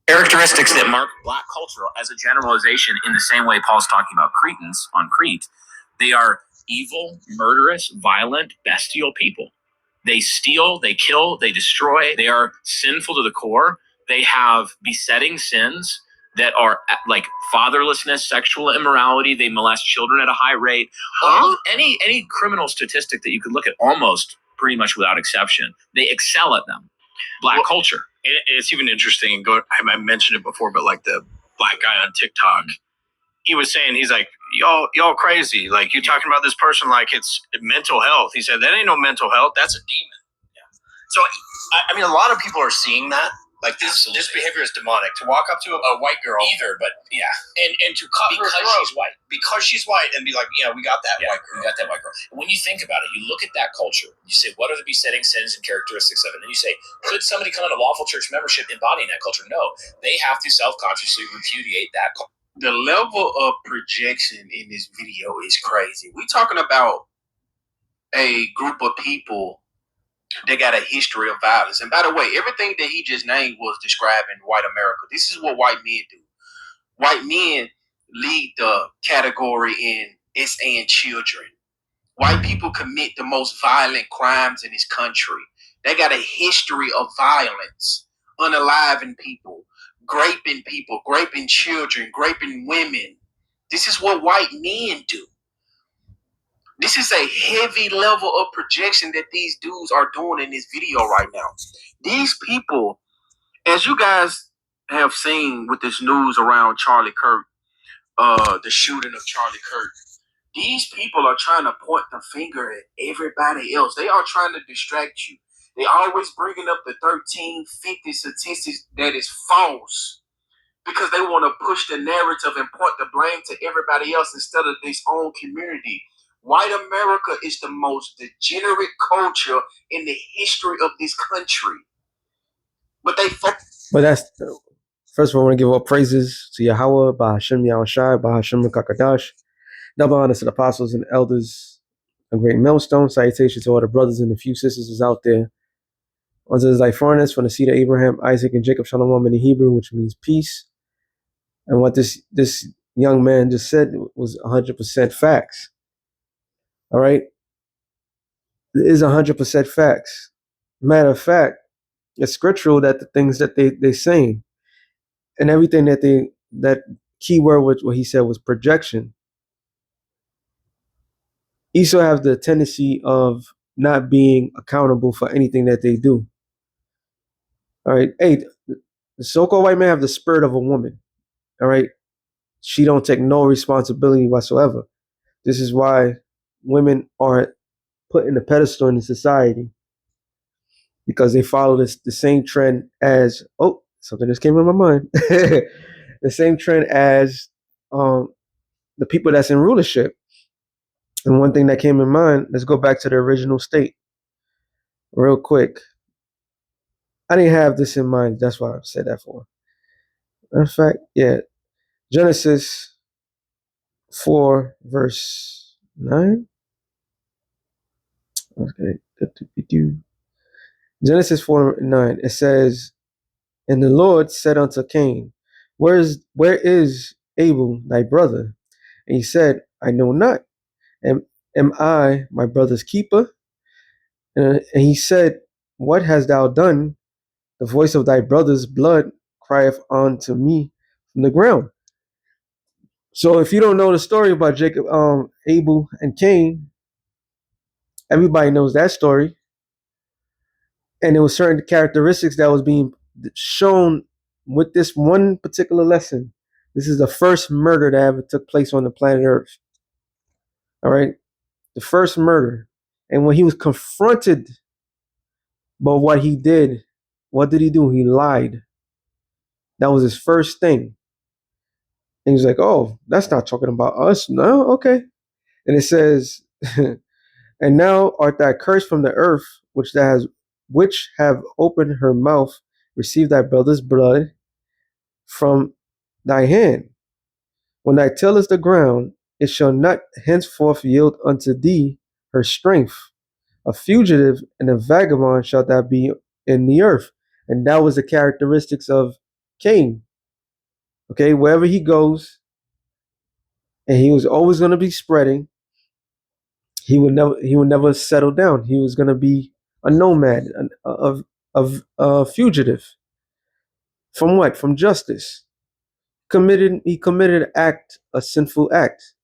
Characteristics that mark black culture as a generalization, in the same way Paul's talking about Cretans on Crete. They are evil, murderous, violent, bestial people. They steal, they kill, they destroy. They are sinful to the core. They have besetting sins that are like fatherlessness, sexual immorality. They molest children at a high rate. Any criminal statistic that you could look at, almost pretty much without exception, they excel at them. Black culture. It's even interesting. I mentioned it before, but like the black guy on TikTok, he was saying, he's like, y'all crazy. Like, you talking about this person like it's mental health. He said, that ain't no mental health. That's a demon. Yeah. So, I mean, a lot of people are seeing that. Like, this behavior is demonic. To walk up to a white girl. Either, but yeah. And to cut her throat. She's white. Because she's white, and be like, yeah, we got that white girl. We got that white girl. When you think about it, you look at that culture, you say, what are the besetting sins and characteristics of it? And you say, could somebody come into lawful church membership embodying that culture? No. They have to self-consciously repudiate that culture. The level of projection in this video is crazy. We're talking about a group of people that got a history of violence. And by the way, everything that he just named was describing white America. This is what white men do. White men lead the category in SA and children. White people commit the most violent crimes in this country. They got a history of violence, unaliving people, raping children, raping women. This is what white men do. This is a heavy level of projection that these dudes are doing in this video right now. These people, as you guys have seen with this news around Charlie Kirk, the shooting of Charlie Kirk, these people are trying to point the finger at everybody else. They are trying to distract you. They always bringing up the 1350 statistics that is false, because they want to push the narrative and point the blame to everybody else instead of this own community. White America is the most degenerate culture in the history of this country. But that's, first of all, I want to give all praises to Yahweh, Bahashem Yahushai, Bahashem Kakadash. Double honor to the apostles and elders, a great millstone. Salutations to all the brothers and the few sisters is out there. Unto the Zyphornis from the seed of Abraham, Isaac, and Jacob, Shalom in the Hebrew, which means peace. And what this young man just said was 100% facts. All right? It is 100% facts. Matter of fact, it's scriptural that the things that they saying and everything that key word, what he said was projection. Esau have the tendency of not being accountable for anything that they do. All right. Hey, the so-called white man have the spirit of a woman. All right. She don't take no responsibility whatsoever. This is why women are put in a pedestal in society, because they follow the same trend as, something just came in my mind. The same trend as the people that's in rulership. And one thing that came in mind, let's go back to the original state real quick. I didn't have this in mind. That's why I said that for. In fact, yeah. Genesis 4, verse 9. Okay. Genesis 4:9. It says, and the Lord said unto Cain, where is Abel thy brother? And he said, I know not. Am I my brother's keeper? And he said, what hast thou done? The voice of thy brother's blood crieth unto me from the ground. So if you don't know the story about Jacob, Abel, and Cain, everybody knows that story. And there were certain characteristics that was being shown with this one particular lesson. This is the first murder that ever took place on the planet Earth. All right. The first murder. And when he was confronted by what he did, what did he do? He lied. That was his first thing. And he's like, oh, that's not talking about us. No, okay. And it says, and now art thou cursed from the earth, which have opened her mouth, receive thy brother's blood from thy hand. When thou tillest the ground, it shall not henceforth yield unto thee her strength. A fugitive and a vagabond shalt thou be in the earth. And that was the characteristics of Cain. Okay, wherever he goes, and he was always going to be spreading. He would never settle down. He was going to be a nomad, a fugitive from what? From justice. He committed a sinful act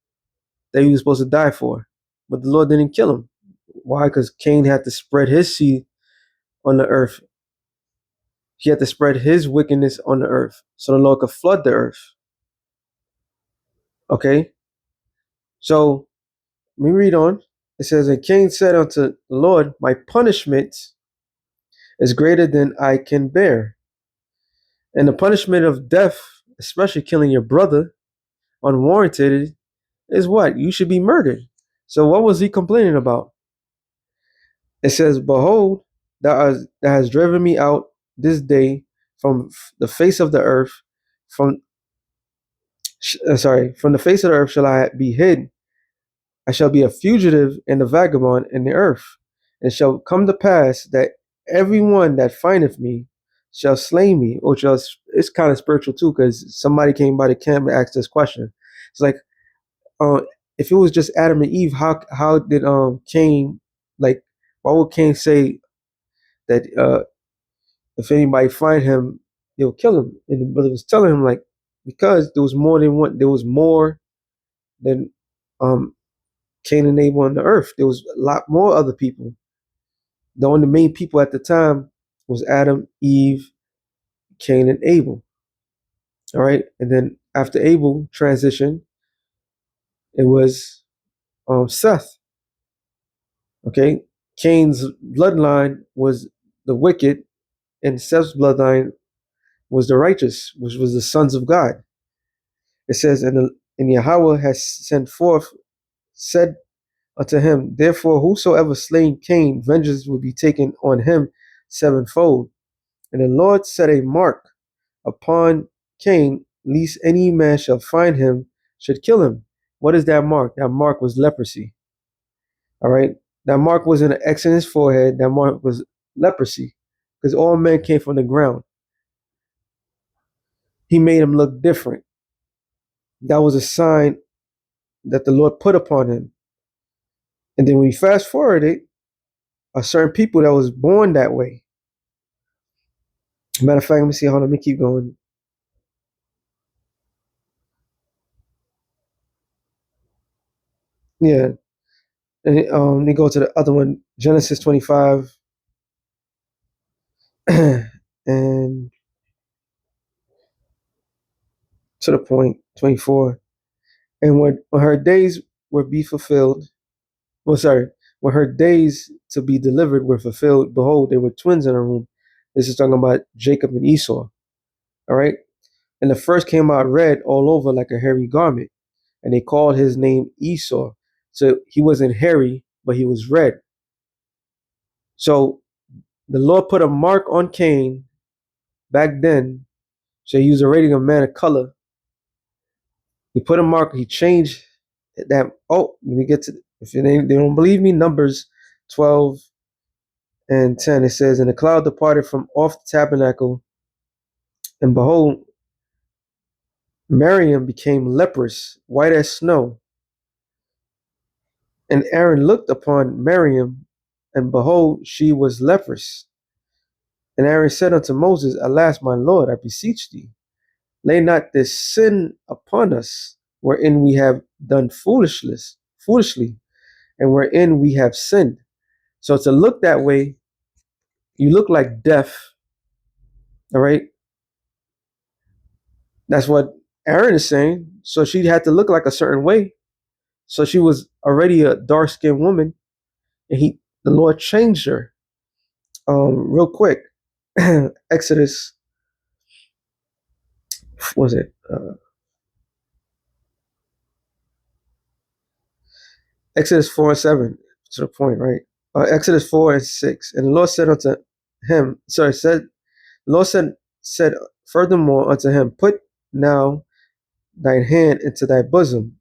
that he was supposed to die for, but the Lord didn't kill him. Why? Because Cain had to spread his seed on the earth. He had to spread his wickedness on the earth, so the Lord could flood the earth. Okay, so let me read on. It says, and Cain said unto the Lord, my punishment is greater than I can bear. And the punishment of death, especially killing your brother unwarranted, is what? You should be murdered. So what was he complaining about? It says, behold, that has driven me out this day from the face of the earth, from from the face of the earth shall I be hid. I shall be a fugitive and a vagabond in the earth. And it shall come to pass that everyone that findeth me shall slay me. Which it's kind of spiritual too, because somebody came by the camp and asked this question. It's like, uh, if it was just Adam and Eve, how did Cain, like, why would Cain say that if anybody find him, they'll kill him? And the brother was telling him, like, because there was more than one. There was more than um Cain and Abel on the earth. There was a lot more other people. The only main people at the time was Adam, Eve, Cain, and Abel. All right, and then after Abel transitioned, it was Seth. Okay, Cain's bloodline was the wicked, and Seth's bloodline was the righteous, which was the sons of God. It says, and Yahweh has sent forth, said unto him, therefore, whosoever slain Cain, vengeance will be taken on him sevenfold. And the Lord set a mark upon Cain, lest any man shall find him, should kill him. What is that mark? That mark was leprosy. All right. That mark was in an X in his forehead. That mark was leprosy, because all men came from the ground. He made him look different. That was a sign that the Lord put upon him. And then when we fast forward it, a certain people that was born that way. Matter of fact, let me see. Hold on, let me keep going. Yeah. And they go to the other one, Genesis 25, and to the point, 24. And when her days were be fulfilled, well, sorry, when her days to be delivered were fulfilled, behold, there were twins in her womb. This is talking about Jacob and Esau. All right. And the first came out red all over like a hairy garment, and they called his name Esau. So he wasn't hairy, but he was red. So the Lord put a mark on Cain back then. So he was already a man of color. He put a mark. He changed that. Oh, let me get to. If they don't believe me, Numbers 12 and 10. It says, "And the cloud departed from off the tabernacle, and behold, Miriam became leprous, white as snow. And Aaron looked upon Miriam, and behold, she was leprous. And Aaron said unto Moses, Alas, my Lord, I beseech thee, lay not this sin upon us, wherein we have done foolishly, and wherein we have sinned." So to look that way, you look like death. All right. That's what Aaron is saying. So she had to look like a certain way. So she was already a dark skinned woman, and the Lord changed her. Real quick, Exodus, was it? Exodus 4 and 7, to the point, right? Exodus 4 and 6. And the Lord said unto him, the Lord said furthermore unto him, Put now thine hand into thy bosom.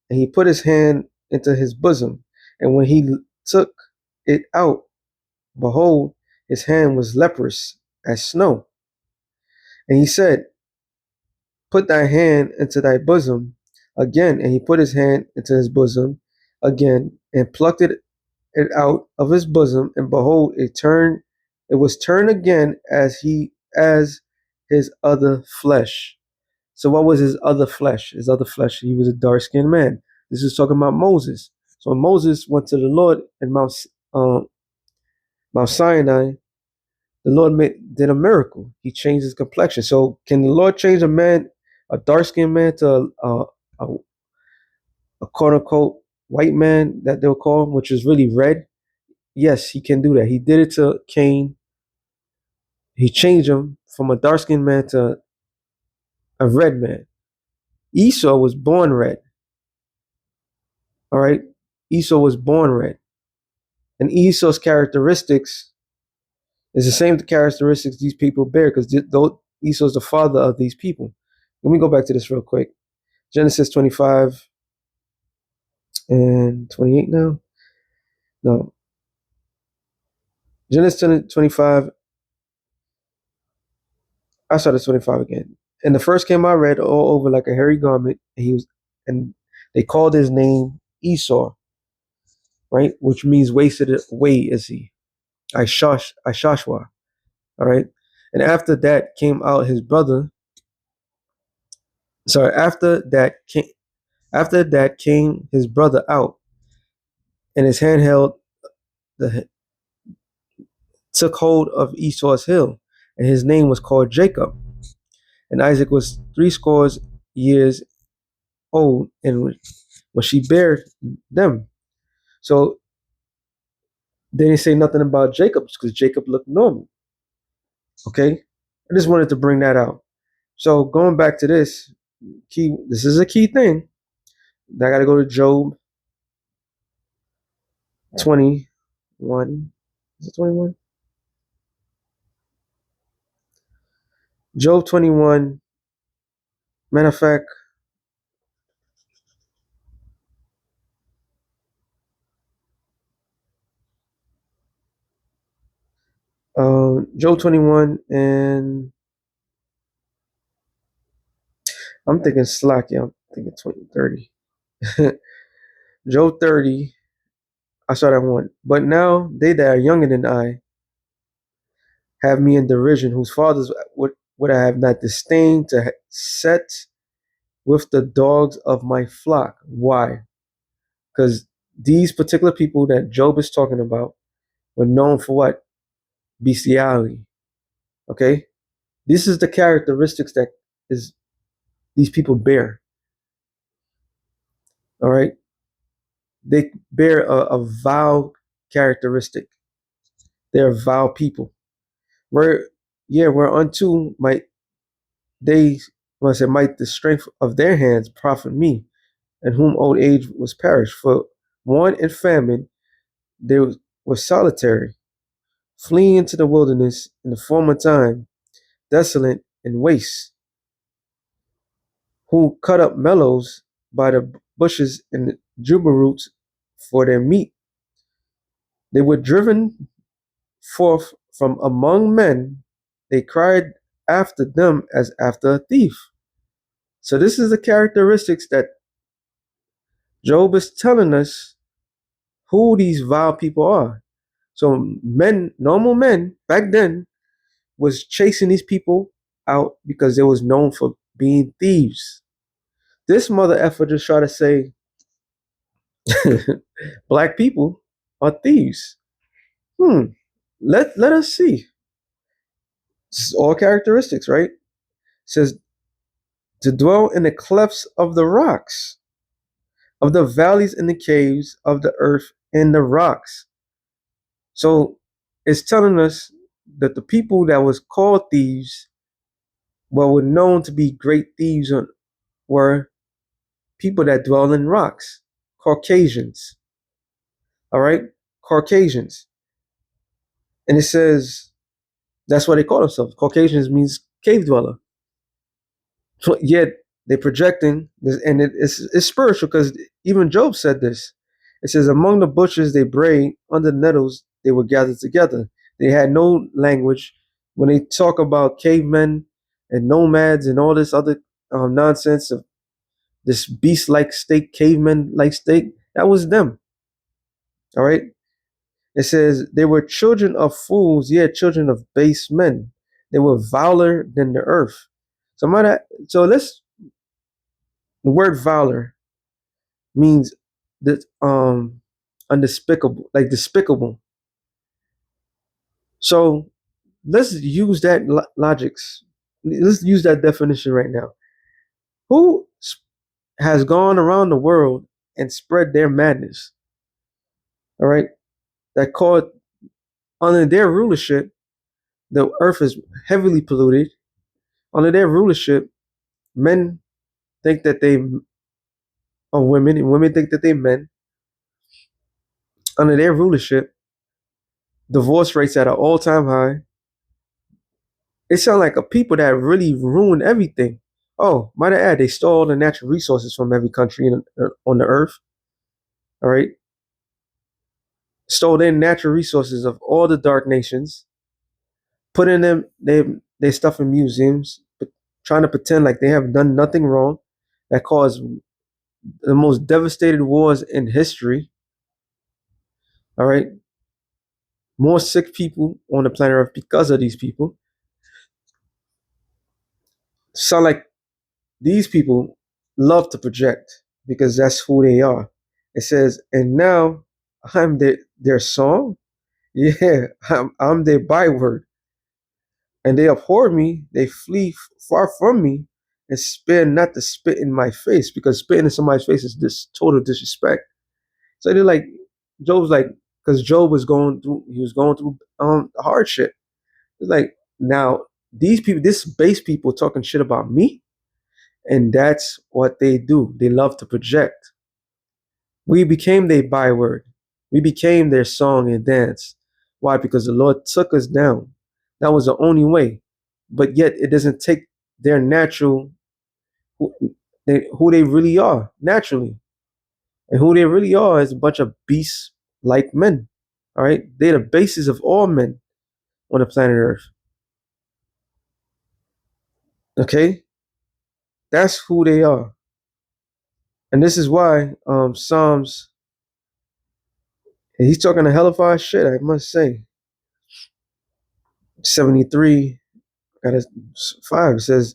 And he put his hand into his bosom. And when he took it out, behold, his hand was leprous as snow. And he said, put thy hand into thy bosom again. And he put his hand into his bosom again and plucked it out of his bosom, and behold, it was turned again as his other flesh. So what was his other flesh? His other flesh, he was a dark-skinned man. This is talking about Moses. So when Moses went to the Lord in Mount Sinai, the Lord did a miracle. He changed his complexion. So can the Lord change a dark-skinned man, to a, a quote-unquote white man that they'll call him, which is really red? Yes, he can do that. He did it to Cain. He changed him from a dark-skinned man to a red man. Esau was born red. All right, Esau was born red, and Esau's characteristics is the same characteristics these people bear, because Esau's the father of these people. Let me go back to this real quick. Genesis 25 and 28 now. No, Genesis 25. I started 25 again. And the first came I read all over like a hairy garment, and they called his name Esau, right? Which means wasted away is he. Ishashwa. All right. And after that came his brother out, and his hand held the took hold of Esau's heel, and his name was called Jacob. And Isaac was 80 years old, and when she bare them. So they didn't say nothing about Jacob because Jacob looked normal. Okay, I just wanted to bring that out. So going back to this this is a key thing. I got to go to Job 21. Is it 21? Job 21. Matter of fact, Job 21, and I'm thinking slack. Yeah, I'm thinking 30. Job 30. I saw that one. But now they that are younger than I have me in derision, whose fathers would I have not disdained to set with the dogs of my flock. Why? Because these particular people that Job is talking about were known for what? Bestiality. Okay? This is the characteristics that is these people bear. All right? They bear a vile characteristic. They're vile people. Whereunto might the strength of their hands profit me, and whom old age was perished. For want and famine they were solitary, fleeing into the wilderness in the former time, desolate and waste, who cut up mellows by the bushes and juniper roots for their meat. They were driven forth from among men. They cried after them as after a thief. So this is the characteristics that Job is telling us who these vile people are. So normal men back then was chasing these people out because they was known for being thieves. This mother effer just try to say black people are thieves. Let us see. This is all characteristics, right? It says to dwell in the clefts of the rocks, of the valleys and the caves of the earth and the rocks. So it's telling us that the people that was called thieves, were known to be great thieves, were people that dwell in rocks, Caucasians. All right, Caucasians, and it says that's what they call themselves. Caucasians means cave dweller. So yet they're projecting this, and it's spiritual because even Job said this. It says, among the bushes they brayed, under the nettles they were gathered together. They had no language. When they talk about cavemen and nomads and all this other nonsense of this beast-like state, caveman-like state. That was them. All right. It says they were children of fools, yet children of base men. They were viler than the earth. So so let's the word viler means that undespicable, like despicable. So let's use that logics. Let's use that definition right now. Who has gone around the world and spread their madness? All right, that called under their rulership, the earth is heavily polluted. Under their rulership, men think that they are women, and women think that they men. Under their rulership, divorce rates at an all-time high. It sounds like a people that really ruined everything. Oh, might I add, they stole all the natural resources from every country on the earth. All right, stole their natural resources of all the dark nations, put in them they stuff in museums, but trying to pretend like they have done nothing wrong. That caused the most devastated wars in history. All right, more sick people on the planet Earth because of these people. Sound like these people love to project because that's who they are. It says, and now I'm their song. Yeah, I'm their byword. And they abhor me, they flee far from me, and spare not to spit in my face, because spitting in somebody's face is this total disrespect. So they're like, Job's like, because Job was going through, hardship. It's like, now these people, this base people talking shit about me, and that's what they do. They love to project. We became their byword. We became their song and dance. Why? Because the Lord took us down. That was the only way. But yet it doesn't take their natural, who who they really are naturally. And who they really are is a bunch of beasts like men. All right. They're the basis of all men on the planet Earth. Okay. That's who they are. And this is why Psalms, and he's talking a hell of a shit, I must say. 73 got a 5 says,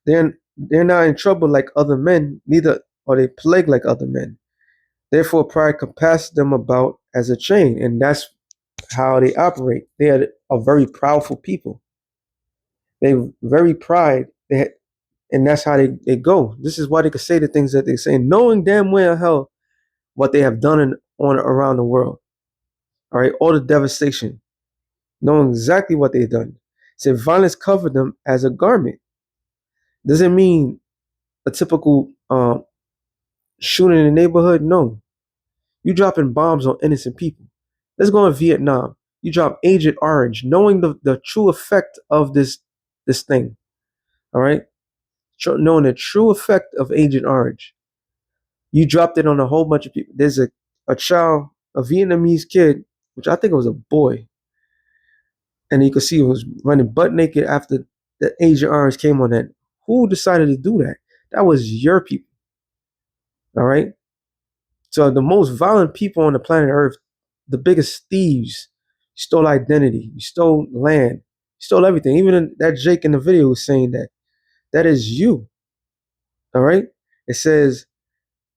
they're not in trouble like other men, neither are they plagued like other men. Therefore, pride compasses them about as a chain, and that's how they operate. They are a very proudful people. They very pride, and that's how they go. This is why they can say the things that they say, knowing damn well hell what they have done on around the world. All right, all the devastation, knowing exactly what they've done. Say violence covered them as a garment. Doesn't mean a typical shooting in the neighborhood. No, you dropping bombs on innocent people. Let's go in Vietnam. You drop Agent Orange, knowing the true effect of this thing. All right, knowing the true effect of Agent Orange. You dropped it on a whole bunch of people. There's a child, a Vietnamese kid, which I think it was a boy, and you could see he was running butt naked after the Agent Orange came on that. Who decided to do that? That was your people. All right. So the most violent people on the planet Earth, the biggest thieves, stole identity, you stole land, you stole everything. Even that Jake in the video was saying that. That is you. All right. It says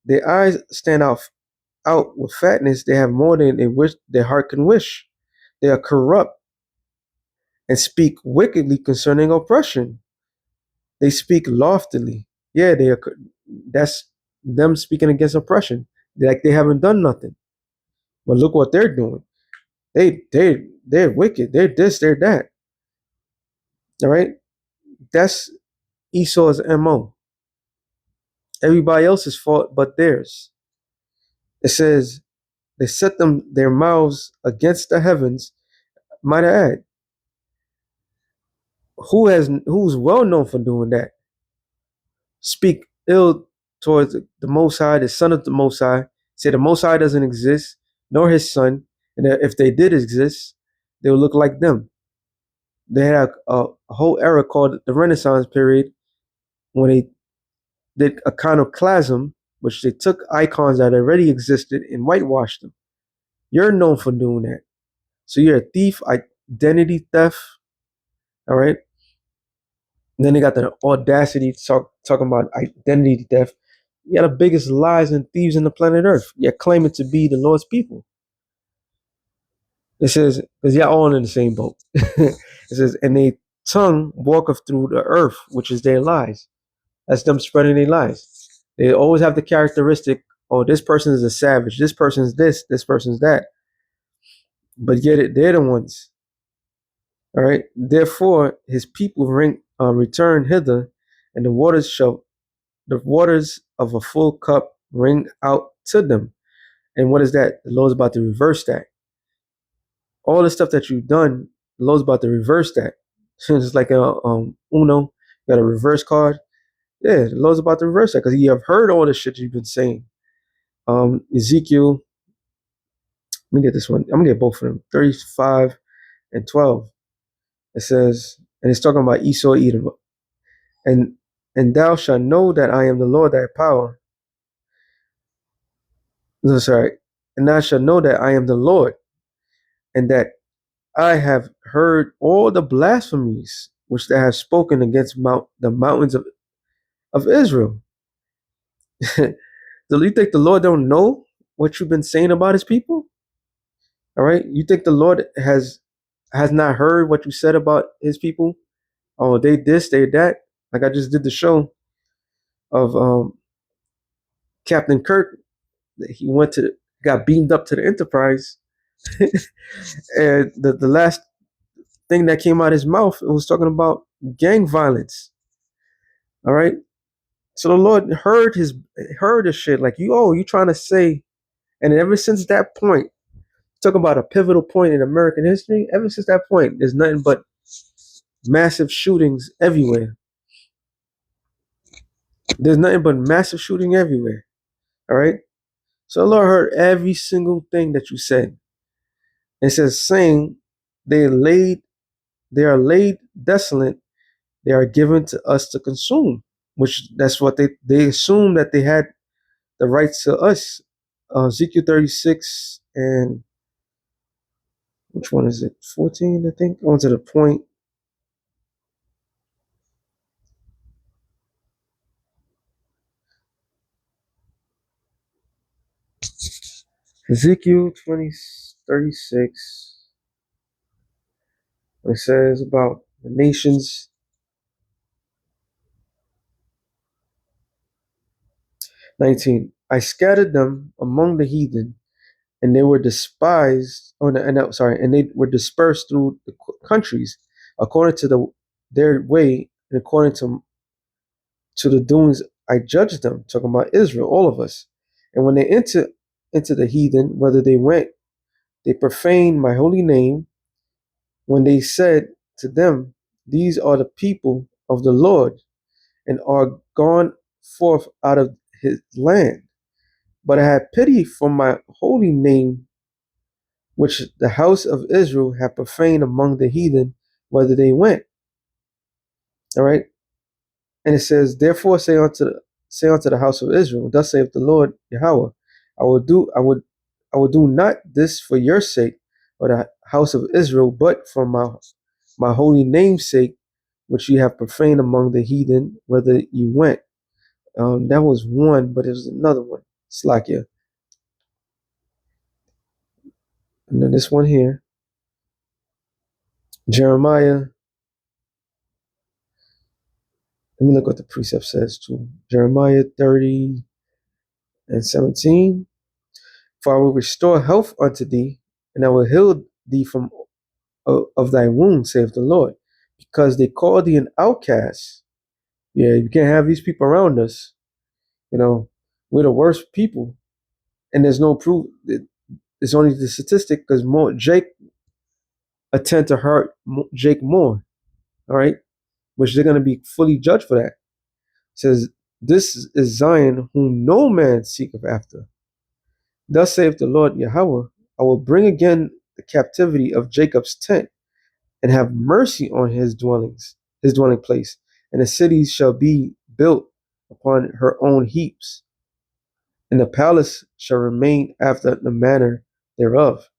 their eyes stand out with fatness. They have more than they wish their heart can wish. They are corrupt and speak wickedly concerning oppression. They speak loftily. Yeah, they are. That's them speaking against oppression. Like they haven't done nothing. But look what they're doing. They're wicked. They're this. They're that. All right. That's Esau's mo. Everybody else's fault but theirs. It says they set them their mouths against the heavens. Might I add, who's well known for doing that? Speak ill towards the Most High, the Son of the Most High. Say the Most High doesn't exist, nor His Son, and that if they did exist, they would look like them. They had a whole era called the Renaissance period when they did iconoclasm, which they took icons that already existed and whitewashed them. You're known for doing that. So you're a thief, identity theft. All right. And then they got the audacity to talking about identity theft. You're the biggest lies and thieves in the planet Earth. You're claiming to be the Lord's people. It says, because you're all in the same boat. It says, and they tongue walketh through the earth, which is their lies. That's them spreading their lies. They always have the characteristic, oh, this person is a savage, this person's this person's that. But yet they're the ones. All right. Therefore, his people return hither, and the waters of a full cup ring out to them. And what is that? The Lord's about to reverse that. All the stuff that you've done, the Lord's about to reverse that. It's like a Uno, you got a reverse card. Yeah, the Lord's about to reverse that because you have heard all the shit you've been saying. Ezekiel, let me get this one. I'm gonna get both of them. 35 and 12. It says, and it's talking about Esau, Edom. And thou shalt know that I am the Lord thy power. No, sorry. And thou shalt know that I am the Lord, and that I have heard all the blasphemies which thou hast spoken against the mountains of Israel. Do you think the Lord don't know what you've been saying about his people? All right. You think the Lord has not heard what you said about his people? Oh, they this, they that. Like I just did the show of Captain Kirk. He got beamed up to the Enterprise, and the last thing that came out of his mouth, it was talking about gang violence. All right. So the Lord heard his shit. Like you trying to say, and ever since that point, talk about a pivotal point in American history. Ever since that point, there's nothing but massive shootings everywhere. There's nothing but massive shooting everywhere. All right. So the Lord heard every single thing that you said. It says, saying, they are laid desolate. They are given to us to consume. Which that's what they assumed that they had the rights to us. Ezekiel 36 and which one is it? 14, I think. On to the point. Ezekiel 36. It says about the nations. 19. I scattered them among the heathen, and they were despised. And they were dispersed through the countries, according to their way and according to the doings. I judged them. Talking about Israel, all of us. And when they enter into the heathen, whether they went, they profaned my holy name. When they said to them, these are the people of the Lord, and are gone forth out of his land. But I had pity for my holy name, which the house of Israel had profaned among the heathen, whether they went. All right. And it says, therefore say unto the house of Israel, thus saith the Lord Yahweh, I will do not this for your sake, or the house of Israel, but for my holy name's sake, which you have profaned among the heathen, whether you went. That was one, but there's another one. Slakia. And then this one here, Jeremiah. Let me look what the precept says too. Jeremiah 30 and 17. For I will restore health unto thee, and I will heal thee from of thy wounds, saith the Lord, because they call thee an outcast. Yeah, you can't have these people around us. You know, we're the worst people, and there's no proof. It's only the statistic because more Jake attend to hurt Jake more. All right, which they're gonna be fully judged for that. It says, "This is Zion, whom no man seeketh after." Thus saith the Lord Yahweh, I will bring again the captivity of Jacob's tent, and have mercy on his dwelling place, and the cities shall be built upon her own heaps, and the palace shall remain after the manner thereof.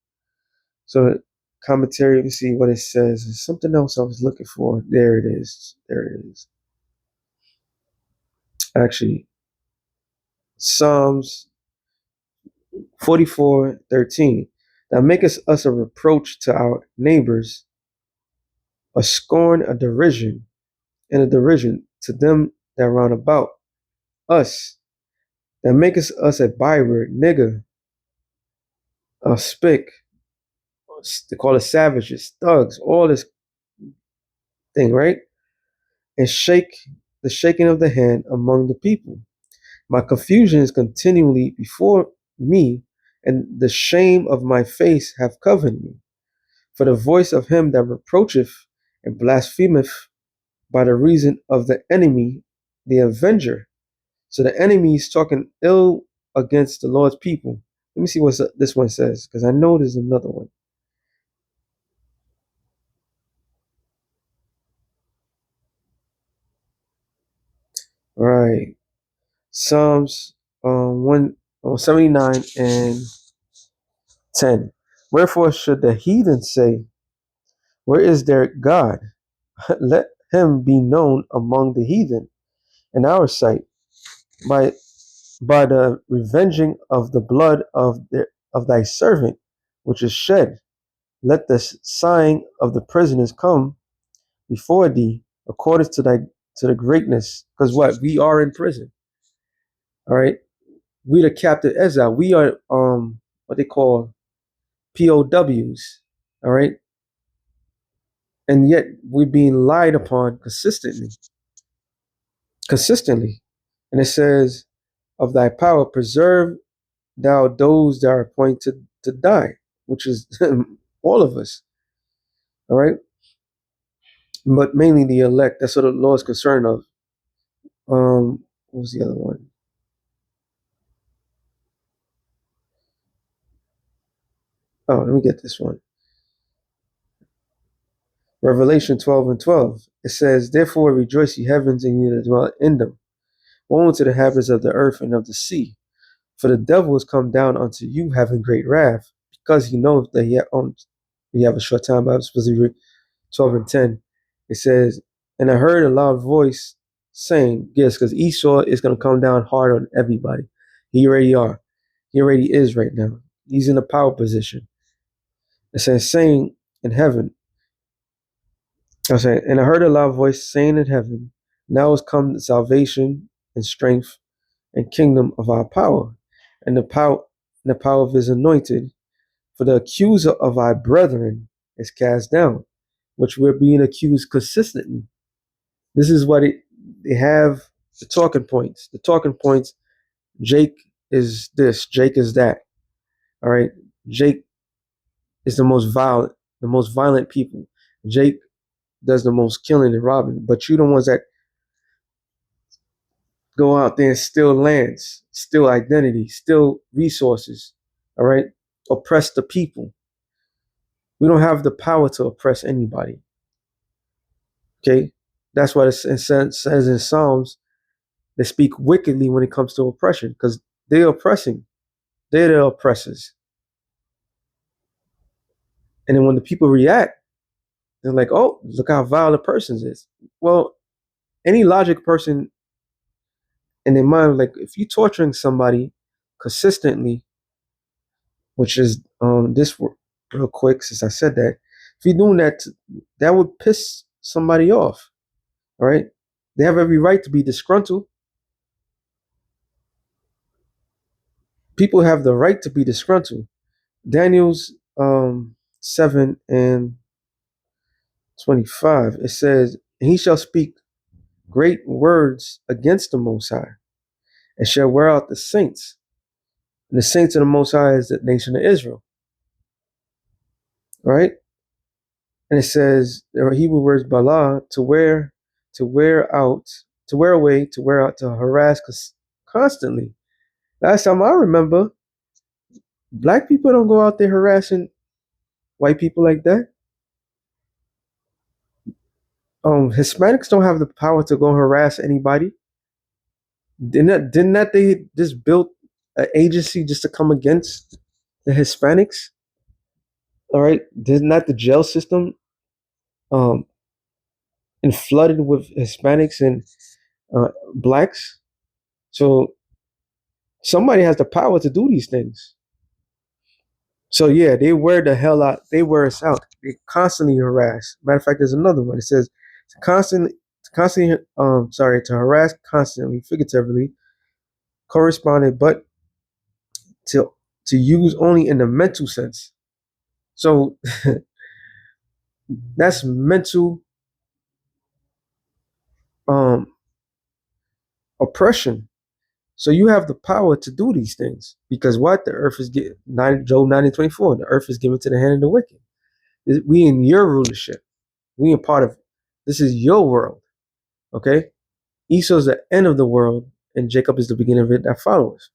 So commentary, let me see what it says. There's something else I was looking for. There it is. There it is. Actually, Psalms 44:13. Thou makest us a reproach to our neighbors, a scorn, a derision, and a derision to them that round about us. That makest us a byword, nigger, a spick. They call it savages, thugs, all this thing, right? And shake the shaking of the hand among the people. My confusion is continually before me, and the shame of my face have covered me. For the voice of him that reproacheth and blasphemeth by the reason of the enemy, the avenger. So the enemy is talking ill against the Lord's people. Let me see what this one says, because I know there's another one. All right. Psalms 179 and 10. Wherefore should the heathen say, where is their God? Let him be known among the heathen in our sight by the revenging of the blood of thy servant which is shed. Let the sighing of the prisoners come before thee according to the greatness. Because what? We are in prison. All right. We the captive exile. We are what they call POWs. All right. And yet we're being lied upon consistently. Consistently. And it says, of thy power preserve thou those that are appointed to die, which is all of us. All right. But mainly the elect. That's what the law is concerned of. What was the other one? Oh, let me get this one. Revelation 12:12. It says, therefore rejoice ye heavens, and ye that dwell in them. Woe unto the inhabitants of the earth and of the sea. For the devil is come down unto you having great wrath, because he knows that we have a short time, but I'm supposed to read 12:10. It says, and I heard a loud voice saying, yes, because Esau is going to come down hard on everybody. He already are. He already is right now. He's in a power position. It says, saying in heaven, I say, and I heard a loud voice saying in heaven, now is come the salvation and strength and kingdom of our power, and the power of his anointed. For the accuser of our brethren is cast down, which we're being accused consistently. This is what they have the talking points. The talking points, Jake is this, Jake is that. All right. Jake is the most violent people. Jake does the most killing and robbing, but you the ones that go out there and steal lands, steal identity, steal resources, all right? Oppress the people. We don't have the power to oppress anybody, okay? That's what it says in Psalms. They speak wickedly when it comes to oppression because they're oppressing. They're the oppressors. And then when the people react, they're like, oh, look how vile the person is. Well, any logic person in their mind, like if you're torturing somebody consistently, which is this real quick, since I said that, if you're doing that, that would piss somebody off, all right? They have every right to be disgruntled. People have the right to be disgruntled. Daniel's 7:25, it says, and he shall speak great words against the Most High, and shall wear out the saints. And the saints of the Most High is the nation of Israel, right? And it says, or Hebrew words bala, to wear out, to wear away, to wear out, to harass constantly. Last time I remember, black people don't go out there harassing white people like that. Hispanics don't have the power to go harass anybody. Didn't that they just built an agency just to come against the Hispanics? All right, didn't that the jail system um and flooded with Hispanics and blacks? So somebody has the power to do these things. So yeah, they wear the hell out. They wear us out. They constantly harass. Matter of fact, there's another one. It says to harass constantly, figuratively, corresponded, but to to use only in the mental sense. So that's mental um oppression. So you have the power to do these things because what the earth is getting, Job 90:24, the earth is given to the hand of the wicked. We in your rulership. We in part of this is your world. Okay, Esau is the end of the world, and Jacob is the beginning of it that follows.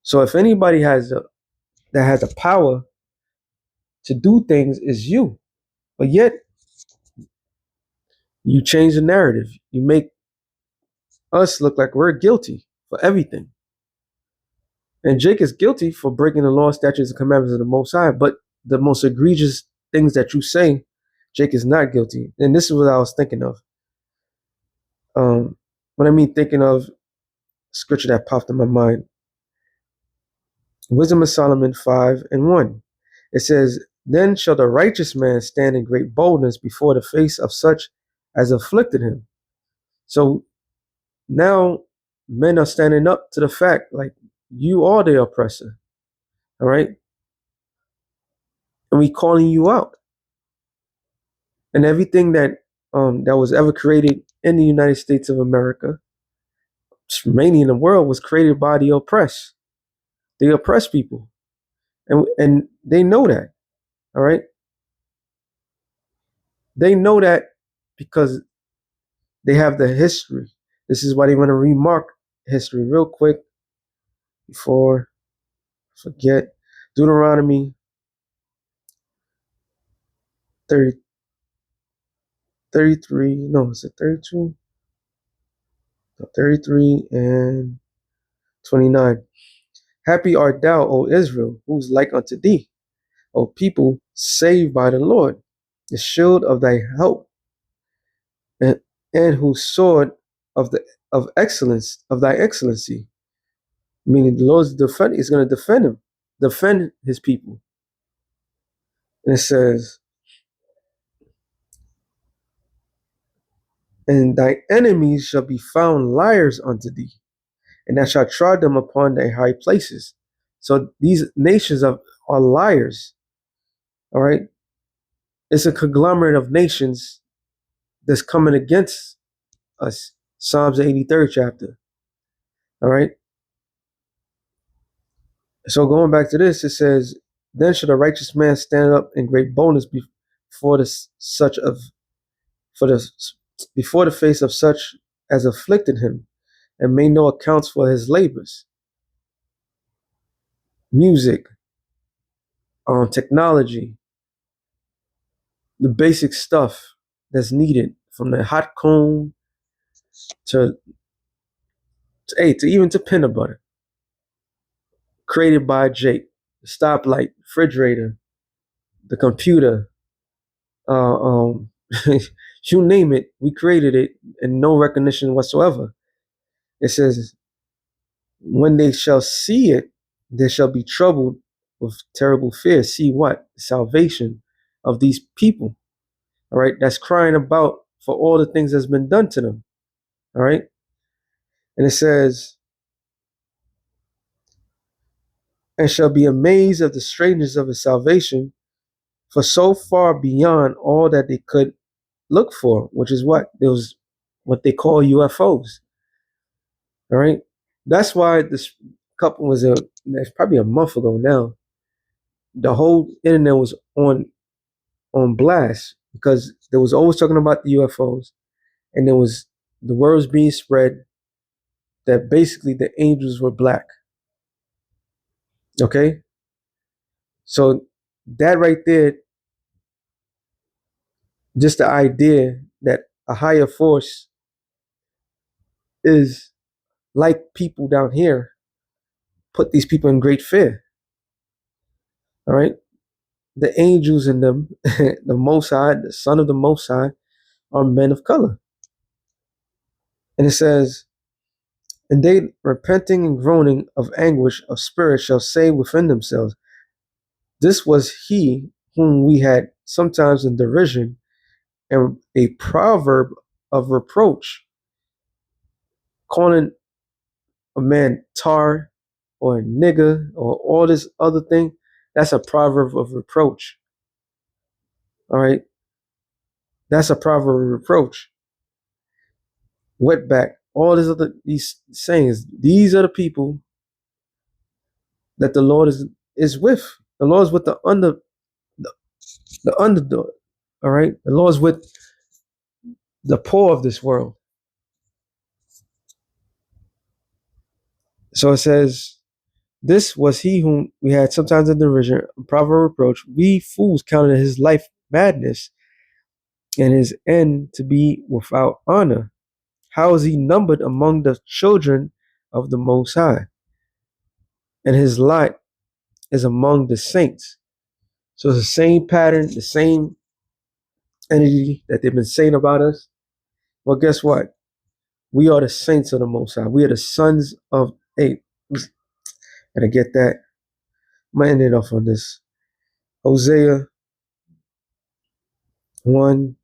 So if anybody that has the power to do things, is you. But yet you change the narrative. You make us look like we're guilty for everything. And Jake is guilty for breaking the law, statutes, and commandments of the Most High. But the most egregious things that you say, Jake is not guilty. And this is what I was thinking of. When I mean thinking of, scripture that popped in my mind, Wisdom of Solomon 5:1. It says, "Then shall the righteous man stand in great boldness before the face of such as afflicted him." So now men are standing up to the fact, like, you are the oppressor. All right. And we calling you out. And everything that was ever created in the United States of America, mainly in the world, was created by the oppressed. They oppress people. And they know that. All right. They know that because they have the history. This is why they want to remark history real quick before I forget. Deuteronomy 30, 33, no, is it 32? No, 33 and 29. Happy art thou, O Israel, who's like unto thee, O people saved by the Lord, the shield of thy help, and, and whose sword of excellence, of thy excellency. Meaning the Lord's is going to defend his people. And it says, and thy enemies shall be found liars unto thee, and thou shalt trod them upon thy high places. So these nations are liars. All right. It's a conglomerate of nations that's coming against us. Psalms 83rd chapter. All right. So going back to this, it says, "Then shall a righteous man stand up in great boldness before the such of for the before the face of such as afflicted him, and made no accounts for his labors." Music, technology, the basic stuff that's needed, from the hot comb to even to peanut butter, created by Jake. The stoplight, refrigerator, the computer, uh, um, you name it, we created it, and no recognition whatsoever. It says, "When they shall see it, they shall be troubled with terrible fear." See what? Salvation of these people. All right, that's crying about for all the things that's been done to them. All right, and it says, "And shall be amazed at the strangeness of his salvation, for so far beyond all that they could look for," which is what? There was what they call UFOs. All right. That's why this couple it's probably a month ago now. The whole internet was on blast because there was always talking about the UFOs, and there was the words being spread that basically the angels were black. Okay. So that right there, just the idea that a higher force is like people down here, put these people in great fear. All right. The angels in them, the Most High, the Son of the Most High, are men of color. And it says, and they repenting and groaning of anguish of spirit shall say within themselves, this was he whom we had sometimes in derision and a proverb of reproach, calling a man tar or a nigger or all this other thing. That's a proverb of reproach. All right. That's a proverb of reproach. Wetback, all these sayings. These are the people that the Lord is with. The Lord is with the underdog. All right. The Lord is with the poor of this world. So it says, this was he whom we had sometimes in derision, a proverb reproach. We fools counted his life madness and his end to be without honor. How is he numbered among the children of the Most High? And his lot is among the saints. So it's the same pattern, the same energy that they've been saying about us. Well, guess what? We are the saints of the Most High. We are the sons of eight. And I get that. I'm going to end it off on this. Hosea 1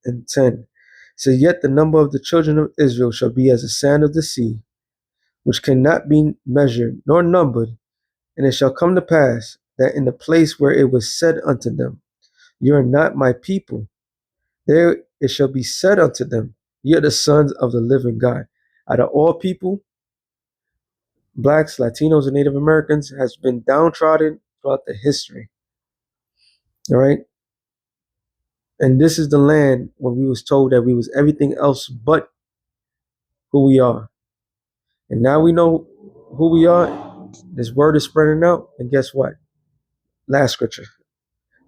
and 10. So yet the number of the children of Israel shall be as the sand of the sea, which cannot be measured nor numbered. And it shall come to pass that in the place where it was said unto them, you are not my people, there it shall be said unto them, ye are the sons of the living God. Out of all people, blacks, Latinos, and Native Americans has been downtrodden throughout the history. All right. And this is the land where we was told that we was everything else but who we are. And now we know who we are. This word is spreading out. And guess what? Last scripture,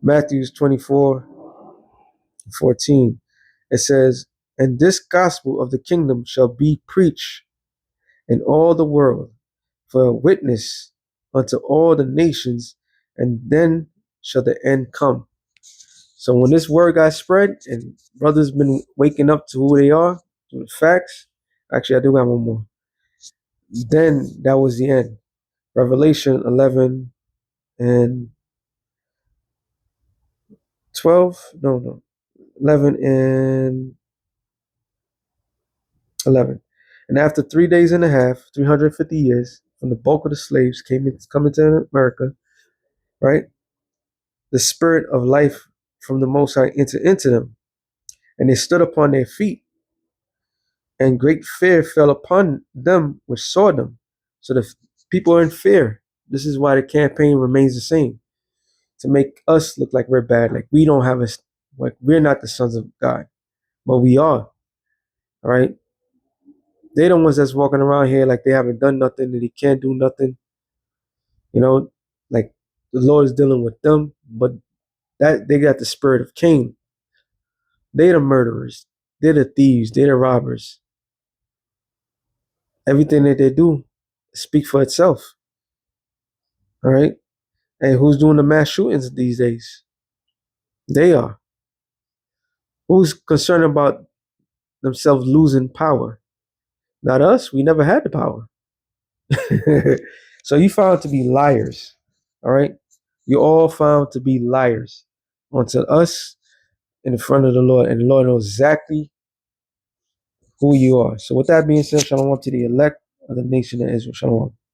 Matthew 24:14. It says, and this gospel of the kingdom shall be preached in all the world for a witness unto all the nations, and then shall the end come. So when this word got spread and brothers been waking up to who they are, to the facts, actually I do have one more. Then that was the end. Revelation 11 and 12, no, 11 and 11. And after 3 days and a half, 350 years, from the bulk of the slaves coming to America, right? The spirit of life from the Most High entered into them, and they stood upon their feet, and great fear fell upon them which saw them. So the people are in fear. This is why the campaign remains the same, to make us look like we're bad, like we don't have like we're not the sons of God, but we are. All right. They're the ones that's walking around here like they haven't done nothing, and they can't do nothing. You know, like the Lord is dealing with them, but that they got the spirit of Cain. They're the murderers. They're the thieves. They're the robbers. Everything that they do speak for itself. All right. And who's doing the mass shootings these days? They are. Who's concerned about themselves losing power? Not us. We never had the power. So you found to be liars. All right. You all found to be liars unto us in front of the Lord. And the Lord knows exactly who you are. So with that being said, shalom to the elect of the nation of Israel. Shalom.